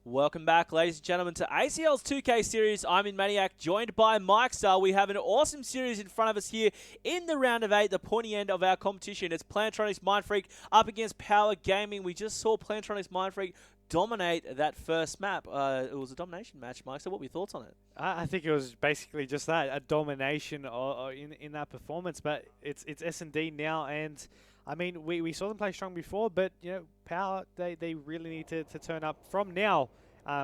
Welcome back, ladies and gentlemen, to ACL's 2K series. I'm in Maniac, joined by Mike Star. We have an awesome series in front of us here in the round of 8, the pointy end of our competition. It's Plantronics.Mindfreak up against Power Gaming. We just saw Plantronics.Mindfreak dominate that first map. It was a domination match, Mike. So what were your thoughts on it? I think it was basically just that, a domination in that performance. But it's S&D now, and I mean, we saw them play strong before, but you know, Power, they really need to turn up from now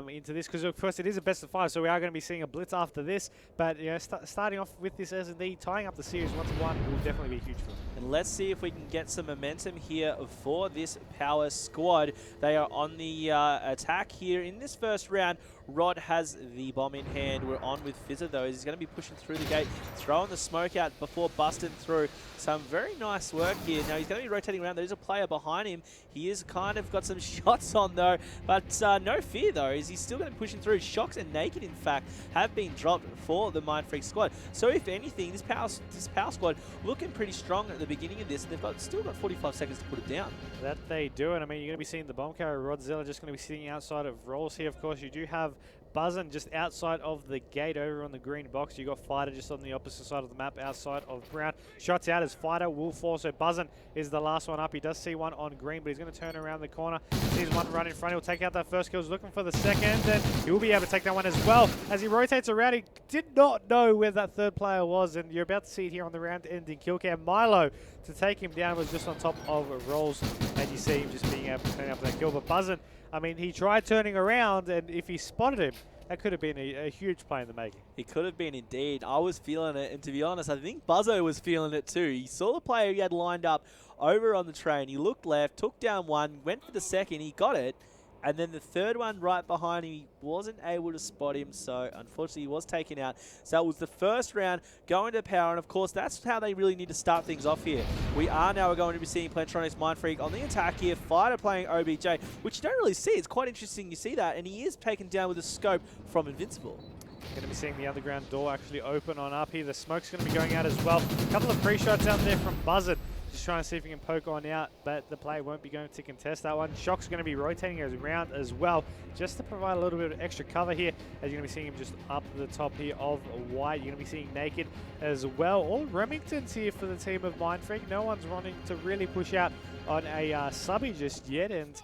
into this, because of course it is a best of 5, so we are going to be seeing a blitz after this. But you know, starting off with this S&D, tying up the series 1-1 will definitely be huge for them. And let's see if we can get some momentum here for this Power squad. They are on the attack here in this first round. Rod has the bomb in hand. We're on with Fizzer though. He's going to be pushing through the gate, throwing the smoke out before busting through. Some very nice work here. Now he's going to be rotating around. There's a player behind him. He is kind of got some shots on though, but no fear though, is he's still going to be pushing through. Shocks and Naked, in fact, have been dropped for the Mindfreak squad. So if anything, this Power squad looking pretty strong at the beginning of this, and they've still got 45 seconds to put it down. That they do, and I mean, you're going to be seeing the bomb carrier Rodzilla just going to be sitting outside of Rolls here. Of course, you do have Buzzin just outside of the gate over on the green box. You got Fighter just on the opposite side of the map outside of Brown. Shots out as Fighter will fall, so Buzzin is the last one up. He does see one on green, but he's going to turn around the corner. Sees one run in front. He'll take out that first kill. He's looking for the second, and he'll be able to take that one as well. As he rotates around, he did not know where that third player was, and you're about to see it here on the round-ending kill cam. Milo, to take him down, was just on top of Rolls, and you see him just being able to clean up that kill. But Buzzin, I mean, he tried turning around, and if he spotted him, that could have been a huge play in the making. It could have been indeed. I was feeling it, and to be honest, I think Buzzo was feeling it too. He saw the player he had lined up over on the train. He looked left, took down one, went for the second, he got it, and then the third one right behind him, he wasn't able to spot him, so unfortunately he was taken out. So it was the first round going to Power, and of course that's how they really need to start things off here. We are now going to be seeing Plantronics.Mindfreak on the attack here, Fighter playing OBJ, which you don't really see. It's quite interesting you see that, and he is taken down with a scope from Invincible. Going to be seeing the underground door actually open on up here. The smoke's going to be going out as well. A couple of pre-shots out there from Buzzard. Just trying to see if he can poke on out, but the player won't be going to contest that one. Shock's going to be rotating around as well, just to provide a little bit of extra cover here, as you're going to be seeing him just up the top here of white. You're going to be seeing Naked as well. All Remingtons here for the team of Mindfreak. No one's wanting to really push out on a subby just yet, and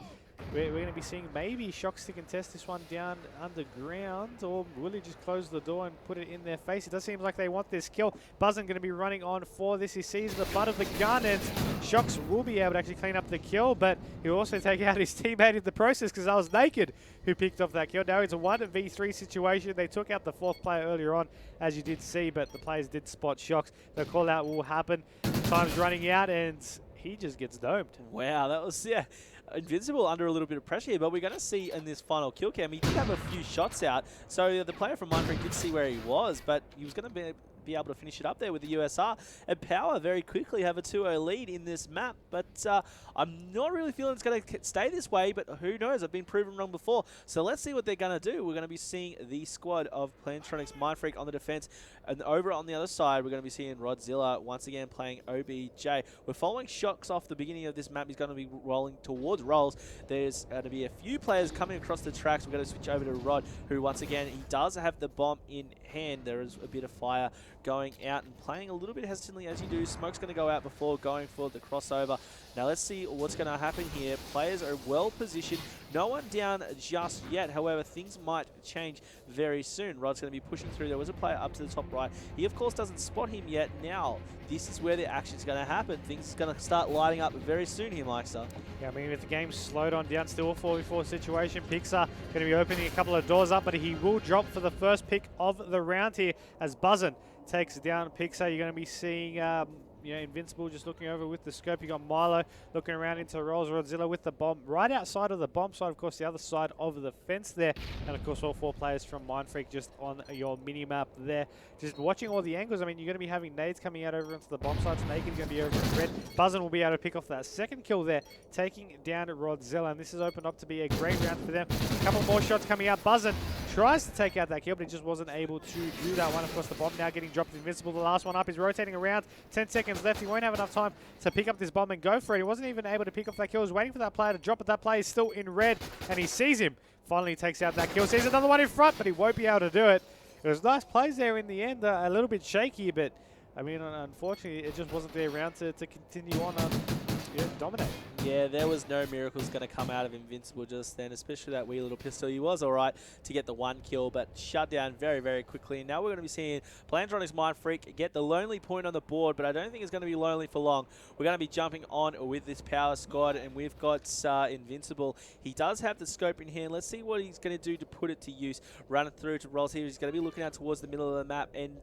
we're going to be seeing maybe Shocks to contest this one down underground, or will he just close the door and put it in their face? It does seem like they want this kill. Buzzin going to be running on for this. He sees the butt of the gun, and Shocks will be able to actually clean up the kill, but he'll also take out his teammate in the process, because that was Naked who picked off that kill. Now it's a 1v3 situation. They took out the fourth player earlier on, as you did see, but the players did spot Shocks. The call out will happen. Time's running out, and he just gets domed. Wow, that was, yeah, Invincible under a little bit of pressure here, but we're going to see in this final kill cam, he did have a few shots out, so the player from Mindfreak did see where he was, but he was going to be able to finish it up there with the USR, and Power very quickly have a 2-0 lead in this map, but I'm not really feeling it's going to stay this way, but who knows, I've been proven wrong before, so let's see what they're going to do. We're going to be seeing the squad of Plantronics.Mindfreak on the defense, and over on the other side, we're going to be seeing Rodzilla once again playing OBJ. We're following Shocks off the beginning of this map. He's going to be rolling towards Rolls. There's going to be a few players coming across the tracks. We're going to switch over to Rod, who once again, he does have the bomb in hand. There is a bit of fire going out and playing a little bit hesitantly as you do. Smoke's going to go out before going for the crossover. Now let's see what's going to happen here. Players are well positioned. No one down just yet. However, things might change very soon. Rod's going to be pushing through. There was a player up to the top right. He, of course, doesn't spot him yet. Now, this is where the action's going to happen. Things are going to start lighting up very soon here, Meister. Yeah, I mean, with the game slowed on down, still a 4v4 situation. Pixar going to be opening a couple of doors up, but he will drop for the first pick of the round here as Buzzin takes down Pixar. You're going to be seeing Invincible just looking over with the scope. You got Milo looking around into Rolls. Rodzilla with the bomb right outside of the bomb side, of course, the other side of the fence there. And of course, all 4 players from Mindfreak just on your mini map there. Just watching all the angles. I mean, you're going to be having nades coming out over into the bomb sites. Naked's going to be over in red. Buzzin will be able to pick off that second kill there, taking down Rodzilla. And this has opened up to be a great round for them. A couple more shots coming out. Buzzin tries to take out that kill, but he just wasn't able to do that one. Of course, the bomb now getting dropped. Invincible, the last one up, is rotating around. 10 seconds left. He won't have enough time to pick up this bomb and go for it. He wasn't even able to pick up that kill. He was waiting for that player to drop, but that player is still in red, and he sees him. finally takes out that kill. Sees another one in front, but he won't be able to do it. It was nice plays there in the end, a little bit shaky, but I mean, unfortunately, it just wasn't there around to continue on dominate. Yeah, there was no miracles going to come out of Invincible just then, especially that wee little pistol. He was all right to get the 1 kill, but shut down very, very quickly. And now we're going to be seeing Plantronics.Mindfreak get the lonely point on the board, but I don't think it's going to be lonely for long. We're going to be jumping on with this power squad, and we've got Invincible. He does have the scope in hand. Let's see what he's going to do to put it to use. Run it through to Rolls here. He's going to be looking out towards the middle of the map, and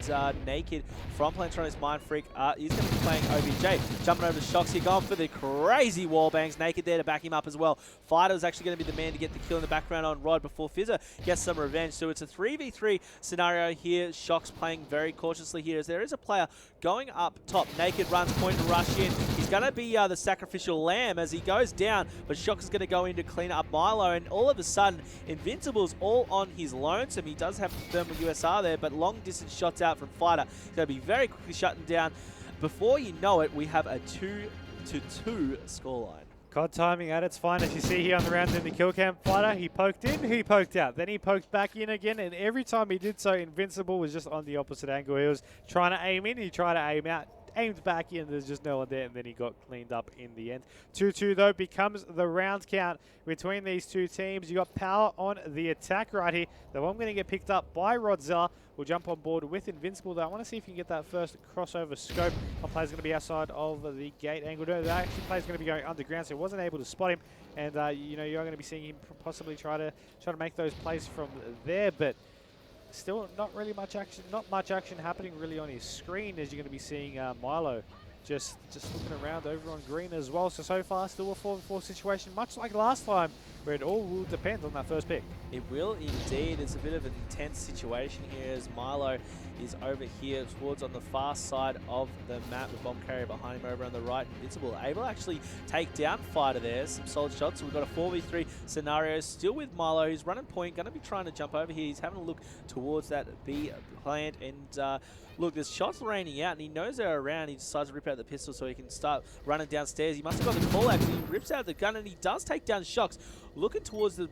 Naked from Plantronics.Mindfreak. He's going to be playing OBJ. Jumping over to Shocks here, going for the crazy wall bangs. Naked there to back him up as well. Fighter's actually going to be the man to get the kill in the background on Rod before Fizzer gets some revenge. So it's a 3v3 scenario here. Shocks playing very cautiously here as there is a player going up top. Naked runs point to rush in. He's going to be the sacrificial lamb as he goes down, but Shocks is going to go in to clean up Milo, and all of a sudden Invincible's all on his lonesome. He does have thermal USR there, but long distance shots out from Fighter. He's going to be very quickly shutting down. Before you know it, we have a 2-2 scoreline. COD timing at its finest. You see here on the round in the kill cam, Fighter, he poked in, he poked out. Then he poked back in again, and every time he did so, Invincible was just on the opposite angle. He was trying to aim in, he tried to aim out, aimed back in, there's just no one there, and then he got cleaned up in the end. 2-2 though becomes the round count between these two teams. You got Power on the attack right here. The one going to get picked up by Rodzilla. We'll jump on board with Invincible though. I want to see if you can get that first crossover scope. Our player's going to be outside of the gate angle. No, that actually player's going to be going underground, so he wasn't able to spot him. And you know, you're going to be seeing him possibly try to make those plays from there, but still not really much action. Not much action happening really on his screen, as you're going to be seeing Milo just looking around over on green as well. So far, still a 4v4 situation, much like last time, where it all will depend on that first pick. It will indeed. It's a bit of an intense situation here as Milo is over here towards on the far side of the map. The bomb carrier behind him over on the right. Invincible able to actually take down Fighter there. Some solid shots. So we've got a 4v3 scenario still with Milo. He's running point, going to be trying to jump over here. He's having a look towards that B plant, and look, there's shots raining out, and he knows they're around. He decides to rip out the pistol so he can start running downstairs. He must have got the call out. He rips out the gun, and he does take down Shocks. Looking towards the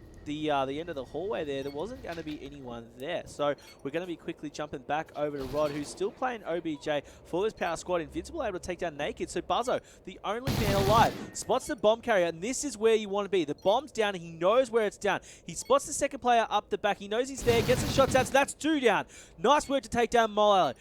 end of the hallway there wasn't going to be anyone there. So we're going to be quickly jumping back over to Rod, who's still playing OBJ for his power squad. Invincible able to take down Naked. So Buzzo, the only man alive, spots the bomb carrier, and this is where you want to be. The bomb's down, and he knows where it's down. He spots the second player up the back. He knows he's there, gets the shots out, so that's 2 down. Nice work to take down Milo.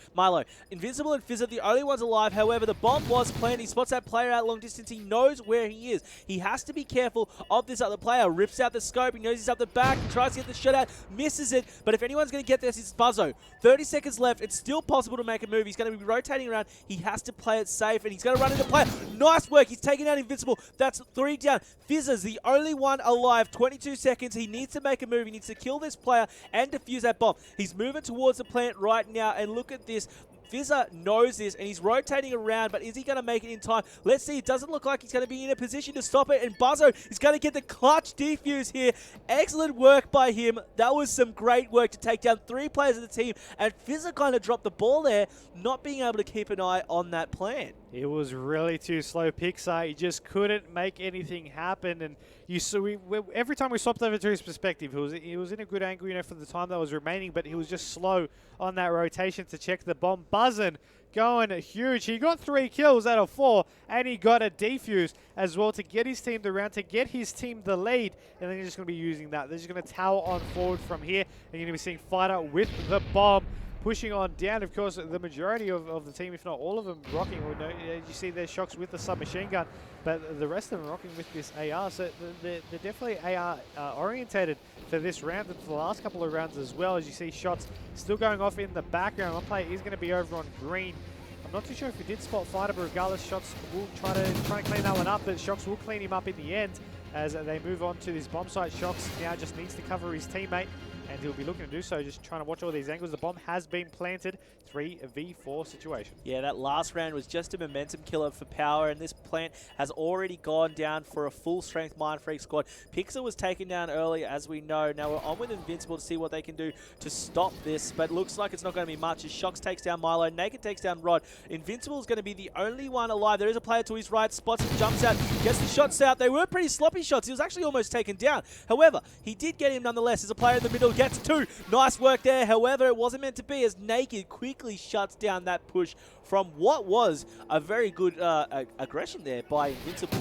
Invincible and Fizzer, the only ones alive. However, the bomb was planted. He spots that player out long distance. He knows where he is. He has to be careful of this other player. Rips out the scope. He knows he's up the back. He tries to get the shot out. Misses it. But if anyone's going to get this, it's Buzzo. 30 seconds left. It's still possible to make a move. He's going to be rotating around. He has to play it safe, and he's going to run into player. Nice work. He's taking out Invincible. That's 3 down. Fizzer's the only one alive. 22 seconds. He needs to make a move. He needs to kill this player and defuse that bomb. He's moving towards the plant right now, and look at this. Fizzer knows this, and he's rotating around, but is he going to make it in time? Let's see. It doesn't look like he's going to be in a position to stop it, and Buzzo is going to get the clutch defuse here. Excellent work by him. That was some great work to take down 3 players of the team, and Fizzer kind of dropped the ball there, not being able to keep an eye on that plan. It was really too slow, Pixar. He just couldn't make anything happen, and you saw every time we swapped over to his perspective, he was in a good angle, you know, for the time that was remaining, but he was just slow on that rotation to check the bomb. Buzzing, going huge. He got 3 kills out of 4, and he got a defuse as well to get his team the round, to get his team the lead, and then he's just going to be using that. They're just going to tower on forward from here, and you're going to be seeing Fighter with the bomb. Pushing on down, of course, the majority of the team, if not all of them, rocking. You see their Shocks with the submachine gun, but the rest of them rocking with this AR. So they're definitely AR orientated for this round and for the last couple of rounds as well. As you see shots still going off in the background. One player is going to be over on green. I'm not too sure if he did spot Fighter, but regardless, Shots will try to clean that one up. But Shocks will clean him up in the end as they move on to this bomb site. Shocks now just needs to cover his teammate. and he'll be looking to do so, just trying to watch all these angles. The bomb has been planted. 3v4 situation. Yeah, that last round was just a momentum killer for Power, and this plant has already gone down for a full-strength Mindfreak squad. Pixel was taken down earlier, as we know. Now we're on with Invincible to see what they can do to stop this, but looks like it's not going to be much as Shox takes down Milo, Naked takes down Rod. Invincible is going to be the only one alive. There is a player to his right, spots him, jumps out, gets the shots out. They were pretty sloppy shots. He was actually almost taken down. However, he did get him nonetheless. There's a player in the middle, gets two. Nice work there. However, it wasn't meant to be as Naked quickly shuts down that push from what was a very good aggression there by Invincible.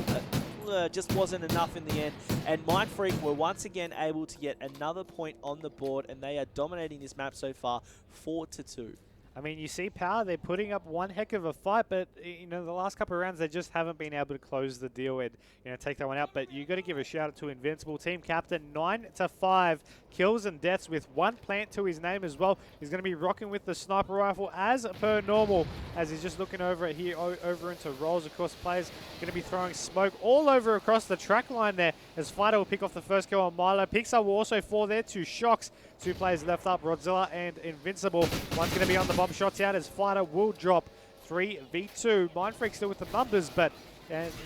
Just wasn't enough in the end, and Mindfreak were once again able to get another point on the board, and they are dominating this map so far 4-2. I mean, you see Power, they're putting up one heck of a fight, but, you know, the last couple of rounds, they just haven't been able to close the deal and, you know, take that one out. But you got to give a shout out to Invincible. Team captain, 9-5 kills and deaths with one plant to his name as well. He's going to be rocking with the sniper rifle as per normal, as he's just looking over here, over into rolls. Of course, players going to be throwing smoke all over across the track line there, as Fighter will pick off the first kill on Milo. Pixar will also fall there to Shox. Two players left up, Rodzilla and Invincible. One's going to be on the bomb, shots out as Fighter will drop 3v2. Mindfreak still with the numbers, but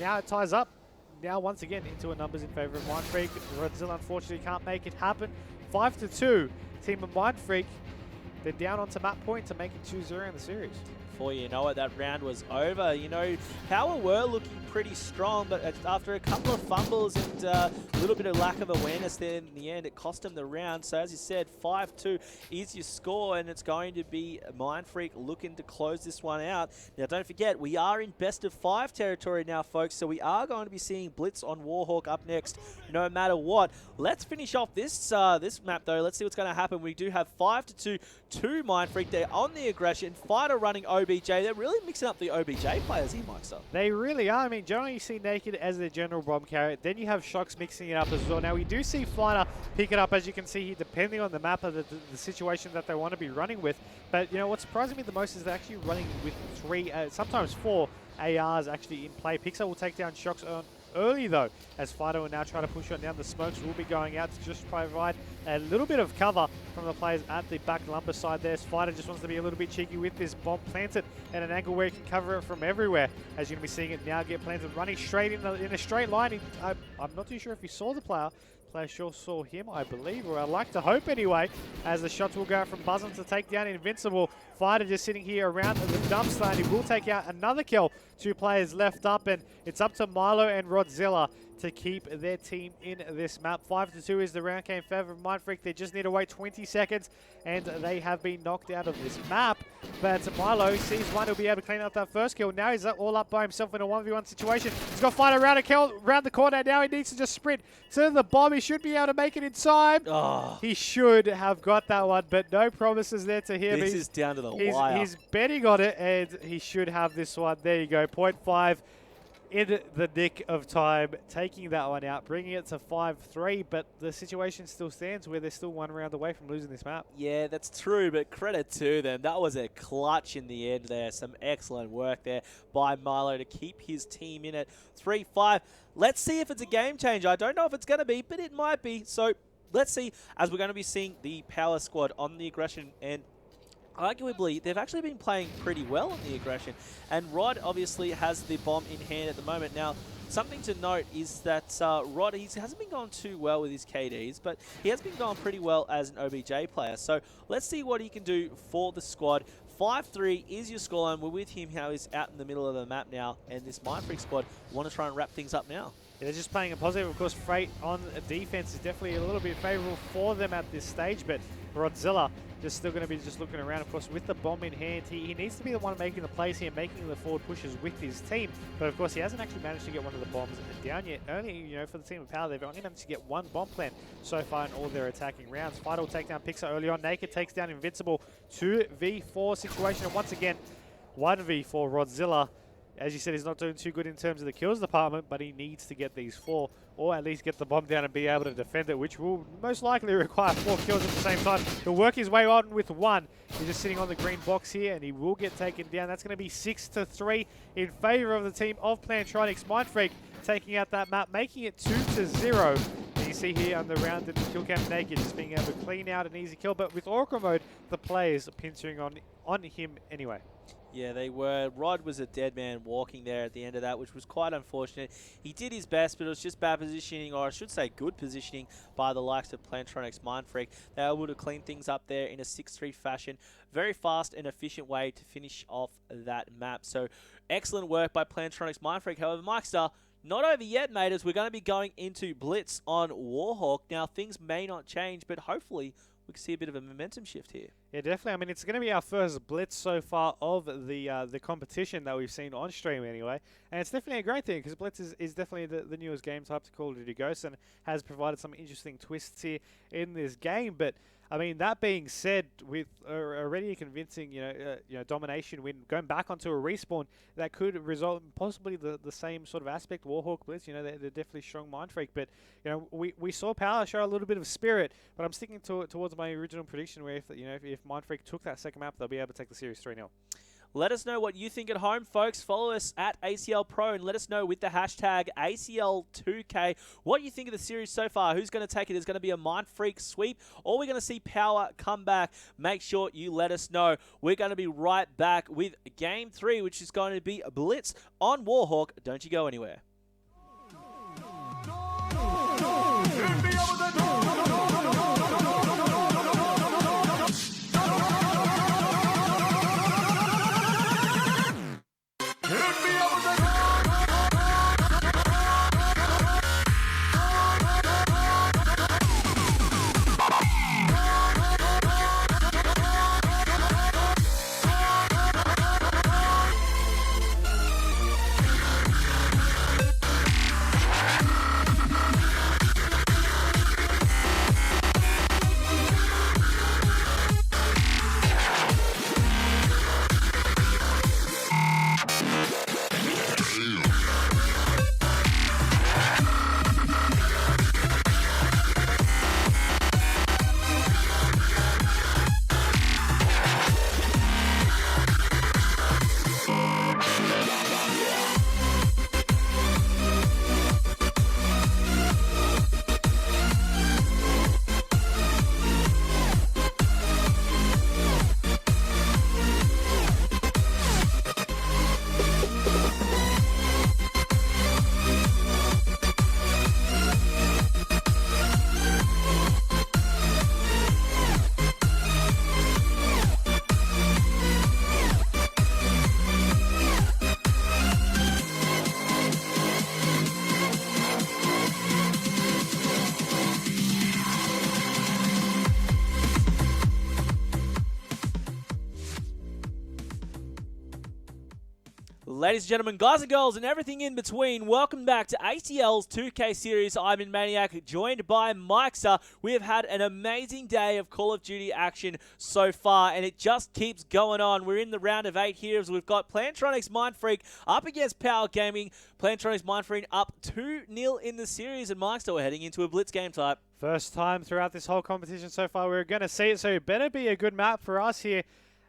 now it ties up. Now once again into a numbers in favor of Mindfreak. Rodzilla unfortunately can't make it happen. 5-2. Team of Mindfreak, they're down onto map point to make it 2-0 in the series. Before you know it, that round was over. You know, Power were looking pretty strong, but after a couple of fumbles and a little bit of lack of awareness there in the end, it cost them the round. So as you said, 5-2 is your score, and it's going to be Mindfreak looking to close this one out. Now, don't forget, we are in best of 5 territory now, folks, so we are going to be seeing Blitz on Warhawk up next, no matter what. Let's finish off this this map, though. Let's see what's going to happen. We do have 5-2 to Mindfreak. They're on the aggression. Fighter running OBJ. They're really mixing up the OBJ players here, Mike. They really are. I mean, generally you see Naked as their general bomb carrier. Then you have Shox mixing it up as well. Now we do see Fighter pick it up, as you can see here, depending on the map of the situation that they want to be running with. But, you know, what's surprising me the most is they're actually running with 3, sometimes 4 ARs actually in play. Pixar will take down Shox early though, as Fighter will now try to push on down. The smokes will be going out to just provide a little bit of cover from the players at the back lumber side there. Fighter just wants to be a little bit cheeky with this bomb, planted at an angle where he can cover it from everywhere, as you're going to be seeing it now get planted, running straight in a straight line. I'm not too sure if he saw the player. Player sure saw him, I believe, or I'd like to hope anyway, as the shots will go from Buzzin to take down Invincible. Fighter just sitting here around the dumpster, and he will take out another kill. 2 players left up, and it's up to Milo and Rodzilla to keep their team in this map. 5-2 is the round game in favor of Mindfreak. They just need to wait 20 seconds, and they have been knocked out of this map. But Milo sees one, he'll be able to clean up that first kill. Now he's all up by himself in a 1v1 situation. He's got Fighter around the corner. Now he needs to just sprint to the bomb. He should be able to make it in time. Oh. He should have got that one, but no promises there to him. This is down to the wire. He's betting on it, and he should have this one. There you go, 0.5. In the nick of time, taking that one out, bringing it to 5-3, but the situation still stands where they're still 1 round away from losing this map. Yeah, that's true, but credit to them. That was a clutch in the end there. Some excellent work there by Milo to keep his team in it. 3-5. Let's see if it's a game changer. I don't know if it's going to be, but it might be. So let's see, as we're going to be seeing the Power squad on the aggression, and arguably, they've actually been playing pretty well on the aggression. And Rod obviously has the bomb in hand at the moment. Now, something to note is that Rod, he hasn't been going too well with his KDs, but he has been going pretty well as an OBJ player. So let's see what he can do for the squad. 5-3 is your scoreline. We're with him how he's out in the middle of the map now. And this Mindfreak squad want to try and wrap things up now. Yeah, they're just playing a positive. Of course, Freight on defense is definitely a little bit favorable for them at this stage, but Rodzilla just still going to be just looking around. Of course, with the bomb in hand, he needs to be the one making the plays here, making the forward pushes with his team. But of course, he hasn't actually managed to get one of the bombs down yet. Only, you know, for the team of Power, they've only managed to get 1 bomb plant so far in all their attacking rounds. Fighter will take down Pixar early on. Naked takes down Invincible. 2v4 situation, and once again, 1v4 Rodzilla. As you said, he's not doing too good in terms of the kills department, but he needs to get these 4, or at least get the bomb down and be able to defend it, which will most likely require 4 kills at the same time. He'll work his way on with 1. He's just sitting on the green box here, and he will get taken down. That's going to be 6-3 in favor of the team of Plantronics. Mindfreak taking out that map, making it 2-0. You see here on the round in the kill cam naked, just being able to clean out an easy kill. But with Oracle mode, the players pinching on him anyway. Yeah, they were. Rod was a dead man walking there at the end of that, which was quite unfortunate. He did his best, but it was just bad positioning, or I should say good positioning, by the likes of Plantronics.Mindfreak. They were able to clean things up there in a 6-3 fashion. Very fast and efficient way to finish off that map. So excellent work by Plantronics.Mindfreak. However, Mikester, not over yet, mate, as we're going to be going into Blitz on Warhawk. Now, things may not change, but hopefully we can see a bit of a momentum shift here. Yeah, definitely. I mean, it's going to be our first Blitz so far of the competition that we've seen on stream anyway. And it's definitely a great thing because Blitz is definitely the newest game type to Call of Duty Ghosts and has provided some interesting twists here in this game. But I mean, that being said, with already a convincing, domination win, going back onto a respawn, that could result in possibly the same sort of aspect. Warhawk Blitz, they're definitely strong Mindfreak, but we saw Power show a little bit of spirit. But I'm sticking towards my original prediction, where if Mindfreak took that second map, they'll be able to take the series 3-0. Let us know what you think at home, folks. Follow us at ACL Pro and let us know with the hashtag ACL2K what you think of the series so far. Who's going to take it? Is going to be a Mindfreak sweep, or we're going to see Power come back? Make sure you let us know. We're going to be right back with Game 3, which is going to be Blitz on Warhawk. Don't you go anywhere. Ladies and gentlemen, guys and girls, and everything in between, welcome back to ACL's 2K series. I'm in Maniac, joined by Mikester. We have had an amazing day of Call of Duty action so far, and it just keeps going on. We're in the round of 8 here as we've got Plantronics.Mindfreak up against Power Gaming. Plantronics.Mindfreak up 2-0 in the series, and Mikester, we're heading into a Blitz game type. First time throughout this whole competition so far, we're going to see it, so it better be a good map for us here.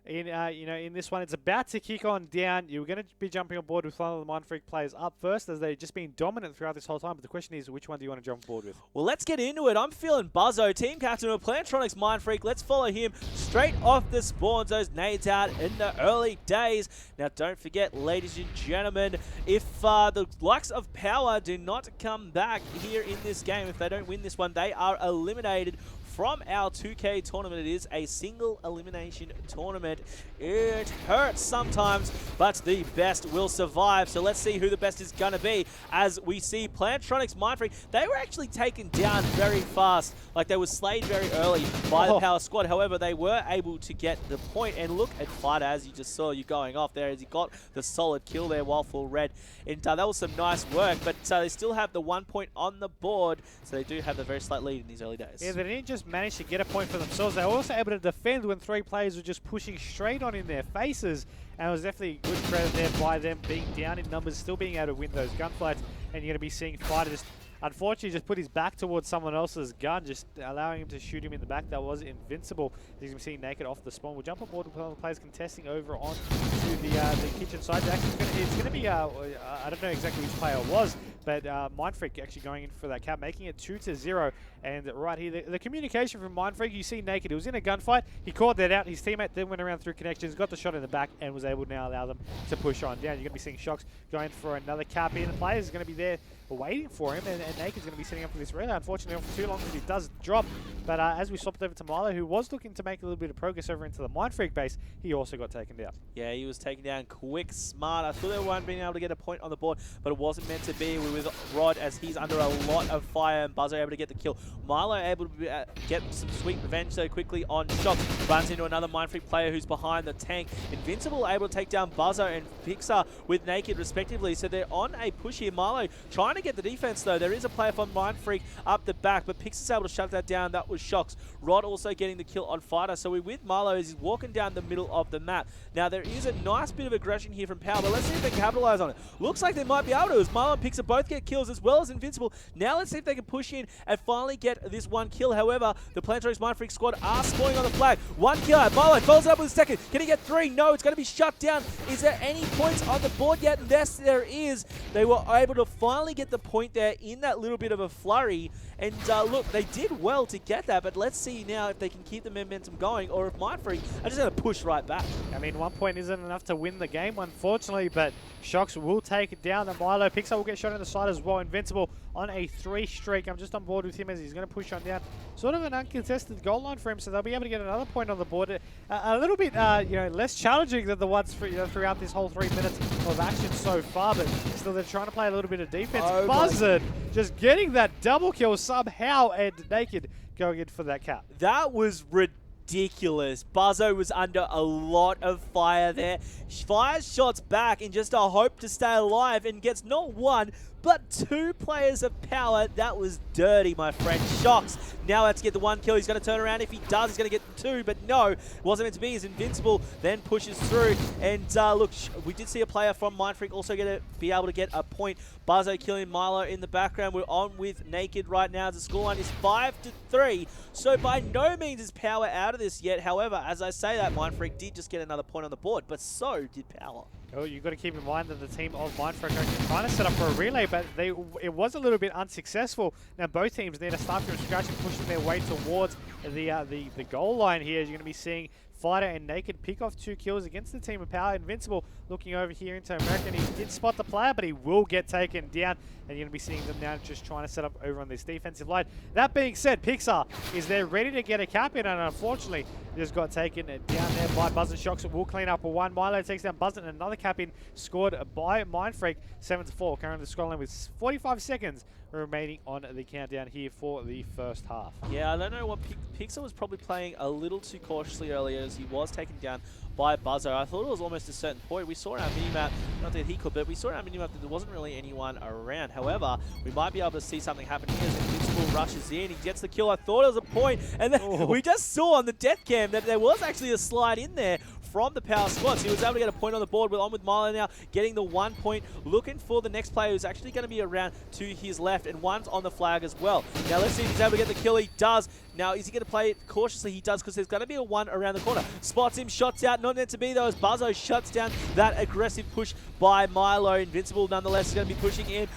In this one, it's about to kick on down. You're going to be jumping on board with one of the Mindfreak players up first, as they've just been dominant throughout this whole time. But the question is, which one do you want to jump aboard with? Well, let's get into it. I'm feeling Buzzo, team captain of Plantronics.Mindfreak. Let's follow him straight off the spawns. Those nades out in the early days. Now, don't forget, ladies and gentlemen, if the likes of Power do not come back here in this game, if they don't win this one, they are eliminated from our 2K tournament. It is a single elimination tournament. It hurts sometimes, but the best will survive. So let's see who the best is going to be. As we see Plantronics.Mindfreak, they were actually taken down very fast. Like, they were slayed very early by the Power squad. However, they were able to get the point. And look at Fighter, as you just saw, you going off there, as he got the solid kill there while full red. And that was some nice work, but they still have the 1 point on the board. So they do have the very slight lead in these early days. Yeah, they didn't just manage to get a point for themselves. They were also able to defend when 3 players were just pushing straight on in their faces. And it was definitely good credit there by them being down in numbers, still being able to win those gunfights. And you're going to be seeing Fighter just, unfortunately, just put his back towards someone else's gun, just allowing him to shoot him in the back. That was invincible. As you can see, naked off the spawn. We'll jump on board with one of the players contesting over on to the kitchen side. Actually, it's going to be, I don't know exactly which player it was, but Mindfreak actually going in for that cap, making it 2-0. And right here, the communication from Mindfreak, you see Naked, he was in a gunfight, he called that out, his teammate then went around through connections, got the shot in the back, and was able to now allow them to push on down. You're going to be seeing Shocks going for another cap in. The players are going to be there waiting for him, and Naked's going to be setting up for this relay. Unfortunately, not for too long, because he does drop. But as we swapped over to Milo, who was looking to make a little bit of progress over into the Mindfreak base, he also got taken down. Yeah, he was taken down quick, smart. I thought they weren't being able to get a point on the board, but it wasn't meant to be with Rod, as he's under a lot of fire, and Buzzer able to get the kill. Milo able to get some sweet revenge so quickly on Shocks. Runs into another Mindfreak player who's behind the tank. Invincible able to take down Buzzer and Pixar with Naked respectively. So they're on a push here. Milo trying to get the defense though. There is a player from Mindfreak up the back, but Pixar's able to shut that down. That was Shocks. Rod also getting the kill on Fighter. So we're with Milo as he's walking down the middle of the map. Now there is a nice bit of aggression here from Power, but let's see if they can capitalize on it. Looks like they might be able to, as Milo and Pixar both get kills as well as Invincible. Now let's see if they can push in and finally get this one kill. However, the Plantronics.Mindfreak squad are scoring on the flag. One kill out. Milo follows up with a second. Can he get 3? No, it's going to be shut down. Is there any points on the board yet? Yes, there is. They were able to finally get the point there in that little bit of a flurry. And look, they did well to get that, but let's see now if they can keep the momentum going, or if Mindfreak are just going to push right back. I mean, 1 point isn't enough to win the game, unfortunately, but Shocks will take it down. The Milo Pixar will get shot in the side as well. Invincible on a 3 streak. I'm just on board with him as he's going to push on down. Sort of an uncontested goal line for him, so they'll be able to get another point on the board. A little bit, less challenging than the ones throughout this whole 3 minutes of action so far, but still they're trying to play a little bit of defense. Oh, Buzzard just getting that double kill somehow, and Naked going in for that cap. That was ridiculous. Buzzo was under a lot of fire there. Fires shots back in just a hope to stay alive, and gets not 1, but 2 players of Power. That was dirty, my friend. Shocks now has to get the 1 kill. He's going to turn around. If he does, he's going to get 2, but no, it wasn't meant to be. He's Invincible, then pushes through. And look, we did see a player from Mindfreak also be able to get a point. Buzzo killing Milo in the background. We're on with Naked right now. The scoreline is 5-3. So by no means is Power out of this yet. However, as I say that, Mindfreak did just get another point on the board, but so did Power. Oh, you've got to keep in mind that the team of Mindfreak are trying to set up for a relay, but it was a little bit unsuccessful. Now both teams need to start from scratch and pushing their way towards the goal line here. As you're going to be seeing Fighter and Naked pick off 2 kills against the team of Power. Invincible looking over here into American. He did spot the player, but he will get taken down. And you're going to be seeing them now just trying to set up over on this defensive line. That being said, Pixar is there ready to get a cap in, and unfortunately just got taken down there by Buzz and Shocks. It will clean up a 1. Milo takes down Buzz, and another cap in scored by Mindfreak, 7-4. Currently the scoreline with 45 seconds remaining on the countdown here for the first half. Yeah, I don't know what Pixar was probably playing a little too cautiously earlier, as he was taken down by Buzzer. I thought it was almost a certain point. We saw in our minimap, not that he could, but we saw in our minimap that there wasn't really anyone around. However, we might be able to see something happen here as Invincible rushes in. He gets the kill. I thought it was a point, and then we just saw on the death cam that there was actually a slide in there from the Power squad. So he was able to get a point on the board. We're on with Milo now, getting the 1 point, looking for the next player who's actually going to be around to his left, and 1's on the flag as well. Now let's see if he's able to get the kill. He does. Now, is he going to play it cautiously? He does, because there's going to be a 1 around the corner. Spots him, shots out. Not meant to be, though, as Buzzo shuts down that aggressive push by Milo. Invincible, nonetheless, is going to be pushing in.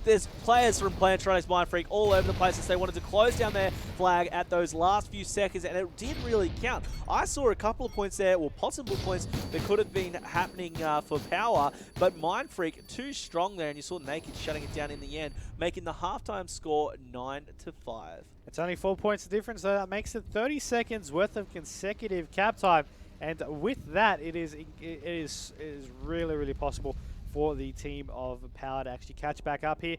There's players from Plantronics.Mindfreak all over the place as they wanted to close down their flag at those last few seconds, and it did really count. I saw a couple of points there, or possible points that could have been happening for Power, but Mindfreak too strong there, and you saw Naked shutting it down in the end, making the halftime score 9-5. It's only 4 points of difference, so that makes it 30 seconds worth of consecutive cap time, and with that, it is really, really possible for the team of Power to actually catch back up here.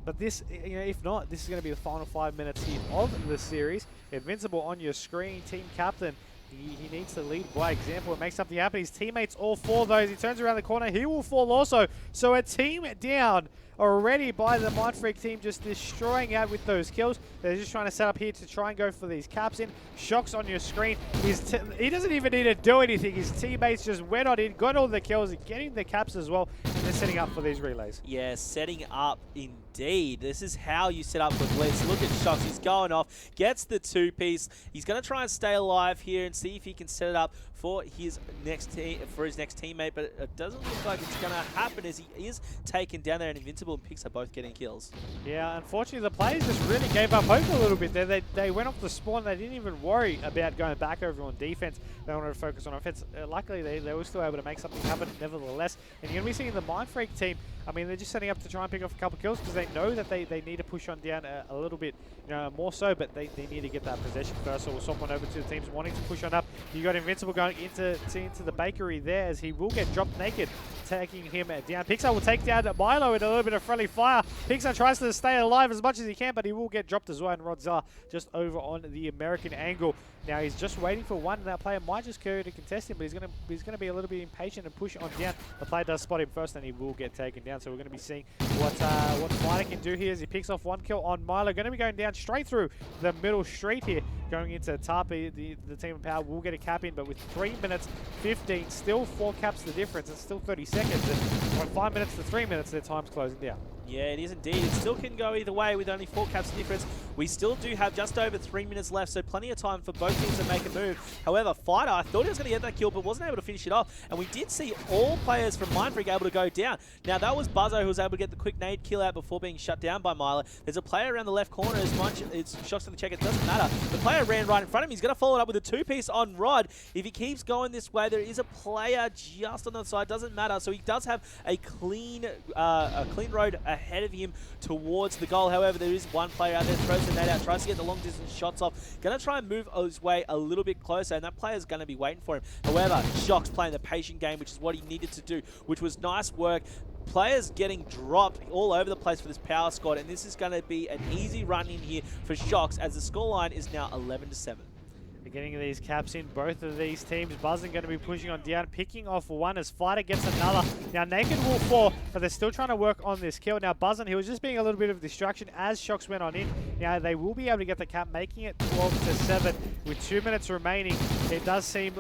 But this, if not, this is going to be the final 5 minutes here of the series. Invincible on your screen, team captain. He needs to lead by example and make something happen. His teammates all 4 of those. He turns around the corner. He will fall also. So a team down already by the Mindfreak team, just destroying out with those kills. They're just trying to set up here to try and go for these caps in. Shocks on your screen. He doesn't even need to do anything. His teammates just went on in, got all the kills, getting the caps as well, and they're setting up for these relays. Yeah, setting up indeed. This is how you set up for Blitz. Look at Shocks. He's going off, gets the 2-piece. He's going to try and stay alive here and see if he can set it up for his next teammate, but it doesn't look like it's going to happen as he is taken down there, and Invincible and Pix are both getting kills. Yeah, unfortunately, the players just really gave up hope a little bit there. They went off the spawn. They didn't even worry about going back over on defense. They wanted to focus on offense. Luckily, they were still able to make something happen nevertheless. And you're going to be seeing the Mindfreak team. I mean, they're just setting up to try and pick off a couple kills because they know that they need to push on down a little bit, more so, but they need to get that possession first. So we'll swap on over to the teams wanting to push on up. You got Invincible going into the bakery there as he will get dropped naked, taking him down. Pixar will take down Milo with a little bit of friendly fire. Pixar tries to stay alive as much as he can, but he will get dropped as well. And Rodzar just over on the American angle. Now he's just waiting for one, and that player might just carry to contest him, but he's gonna be a little bit impatient and push on down. The player does spot him first, and he will get taken down. So we're gonna be seeing what Fighter can do here as he picks off one kill on Milo. Gonna be going down straight through the middle street here, going into Tarpi. The team of Power will get a cap in, but with 3 minutes 15, still 4 caps the difference. It's still 30 seconds, and from 5 minutes to 3 minutes, their time's closing down. Yeah, it is indeed. It still can go either way with only 4 caps difference. We still do have just over 3 minutes left, so plenty of time for both teams to make a move. However, Fighter, I thought he was going to get that kill, but wasn't able to finish it off. And we did see all players from Mindfreak able to go down. Now, that was Buzzo who was able to get the quick nade kill out before being shut down by Milo. There's a player around the left corner. As much it's Shocks to the check, it doesn't matter. The player ran right in front of him. He's going to follow it up with a 2-piece on Rod. If he keeps going this way, there is a player just on the side. Doesn't matter. So he does have a clean road ahead of him towards the goal. However, there is one player out there, throws the nade out, tries to get the long distance shots off. Going to try and move his way a little bit closer, and that player's going to be waiting for him. However, Shock's playing the patient game, which is what he needed to do, which was nice work. Players getting dropped all over the place for this power squad, and this is going to be an easy run in here for Shocks as the scoreline is now 11-7. They're getting these caps in, both of these teams. Buzzing going to be pushing on down, picking off one as Fighter gets another. Now Naked will fall, but they're still trying to work on this kill. Now Buzzing, he was just being a little bit of a distraction as Shocks went on in. Now they will be able to get the cap, making it 12-7 with 2 minutes remaining. It does seem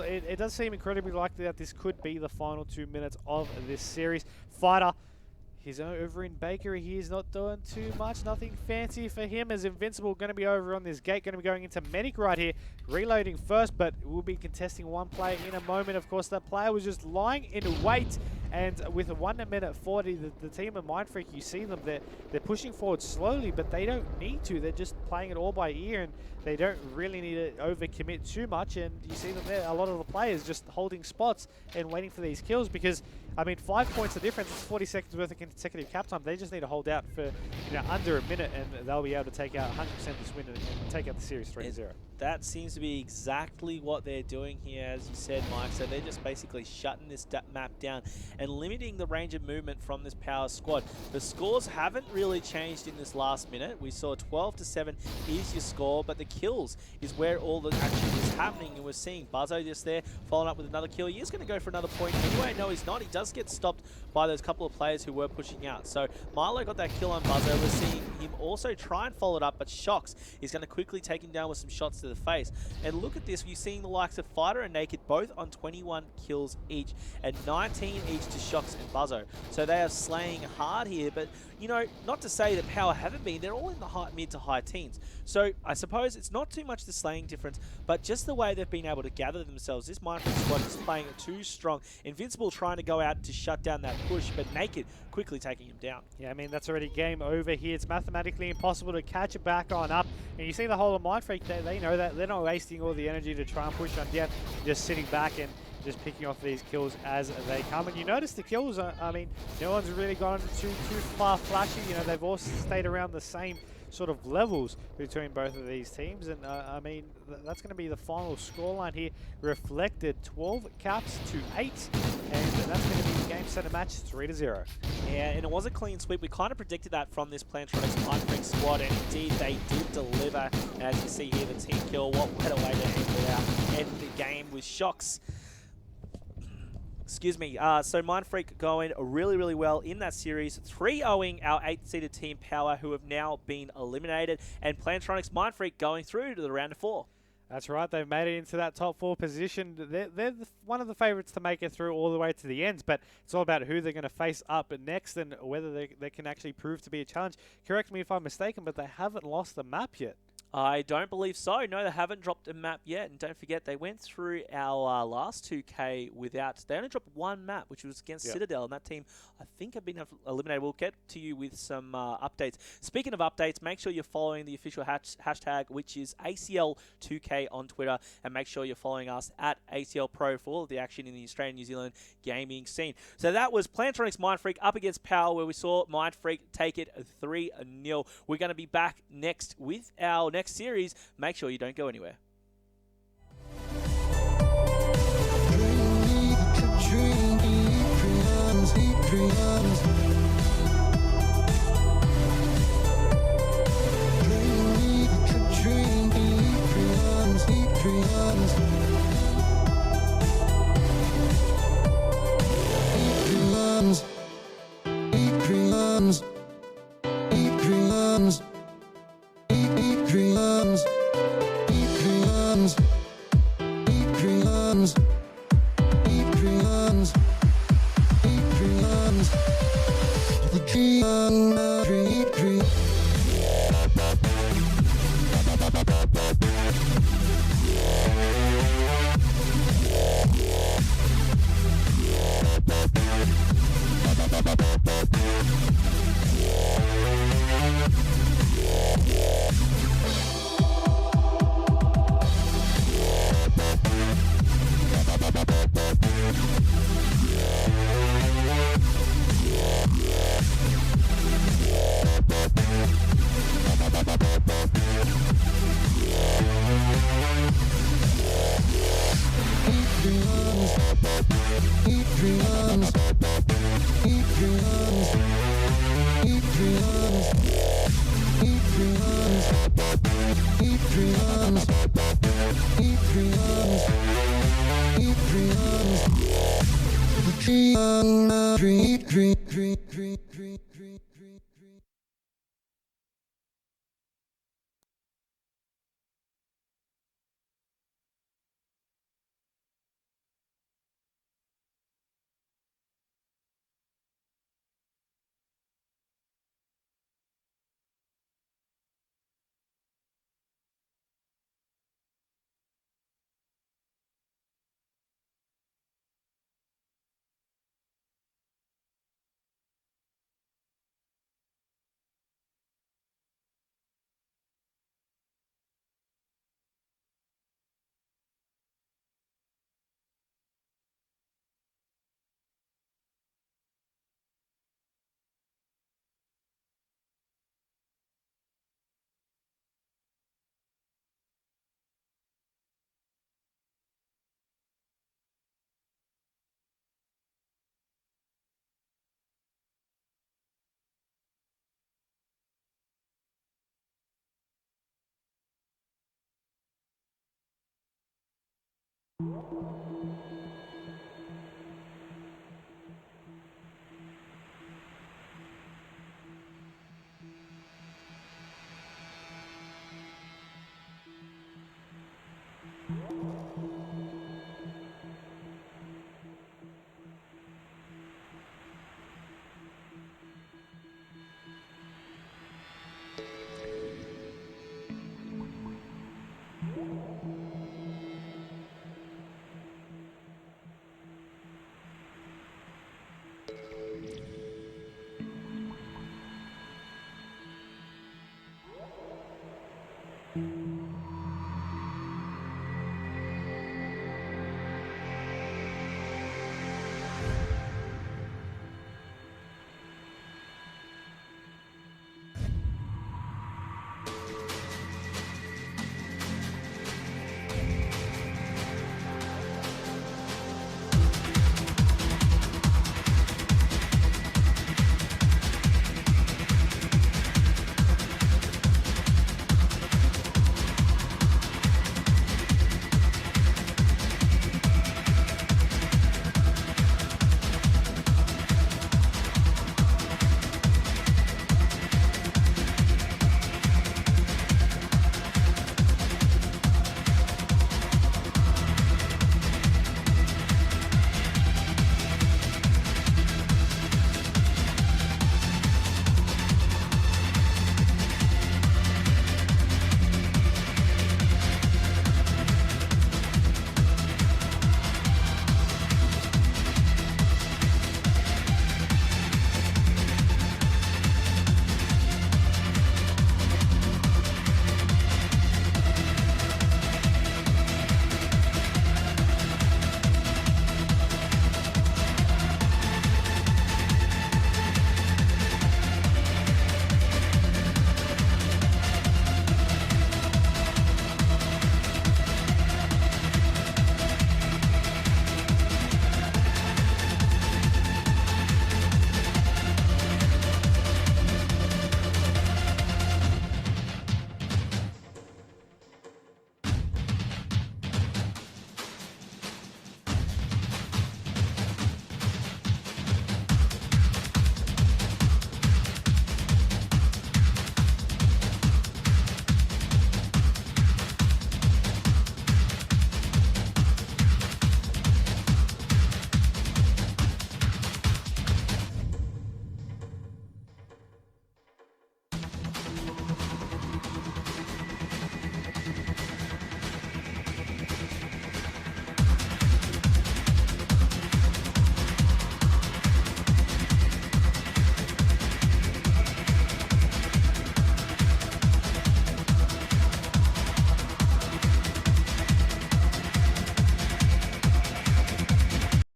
incredibly likely that this could be the final 2 minutes of this series. Fighter, he's over in Bakery. He's not doing too much. Nothing fancy for him as Invincible going to be over on this gate. Going to be going into Medic right here. Reloading first, but we'll be contesting one player in a moment. Of course, that player was just lying in wait. And with 1 minute 40, the team of Mindfreak, you see them, they're pushing forward slowly, but they don't need to. They're just playing it all by ear, and they don't really need to overcommit too much. And you see them there, a lot of the players just holding spots and waiting for these kills because, I mean, 5 points of difference, it's 40 seconds worth of consecutive cap time. They just need to hold out for under a minute, and they'll be able to take out 100% this win and take out the series 3-0. That seems to be exactly what they're doing here, as you said, Mike. So they're just basically shutting this map down and limiting the range of movement from this power squad. The scores haven't really changed in this last minute. We saw 12-7 is your score, but the kills is where all the action is happening. And we're seeing Buzzo just there following up with another kill. He is going to go for another point anyway. No, he's not. He does get stopped by those couple of players who were pushing out. So Milo got that kill on Buzzo. We're seeing him also try and follow it up, but Shocks is going to quickly take him down with some shots to the face. And look at this, you're seeing the likes of Fighter and Naked both on 21 kills each and 19 each to Shocks and Buzzo. So they are slaying hard here, but not to say that Power haven't been, they're all in the mid to high teens. So I suppose it's not too much the slaying difference, but just the way they've been able to gather themselves. This Mindfreak squad is playing it too strong. Invincible trying to go out to shut down that push, but Naked quickly taking him down. Yeah, I mean, that's already game over here. It's mathematically impossible to catch it back on up. And you see the whole of Mindfreak, they know that. They're not wasting all the energy to try and push on down, just sitting back and just picking off these kills as they come. And you notice the kills, I mean, no one's really gone too far flashy. They've all stayed around the same sort of levels between both of these teams. And I mean, that's going to be the final scoreline here, reflected 12 caps to 8. And that's going to be the game, set, and match 3-0. Yeah, and it was a clean sweep. We kind of predicted that from this Plantronics.Mindfreak squad, and indeed they did deliver. And as you see here, the team kill, what better way to end the game with Shocks. Excuse me. So Mindfreak going really, really well in that series, 3-0ing our 8th-seeded team Power, who have now been eliminated, and Plantronics.Mindfreak going through to the round of 4. That's right. They've made it into that top 4 position. They're one of the favourites to make it through all the way to the ends, but it's all about who they're going to face up next and whether they can actually prove to be a challenge. Correct me if I'm mistaken, but they haven't lost the map yet. I don't believe so. No, they haven't dropped a map yet. And don't forget, they went through our last 2K without... They only dropped one map, which was against Citadel. And that team, I think, have been eliminated. We'll get to you with some updates. Speaking of updates, make sure you're following the official hashtag, which is ACL2K on Twitter. And make sure you're following us at ACL Pro for all of the action in the Australian New Zealand gaming scene. So that was Plantronics.Mindfreak up against Power, where we saw Mindfreak take it 3-0. We're going to be back next with our next series. Make sure you don't go anywhere.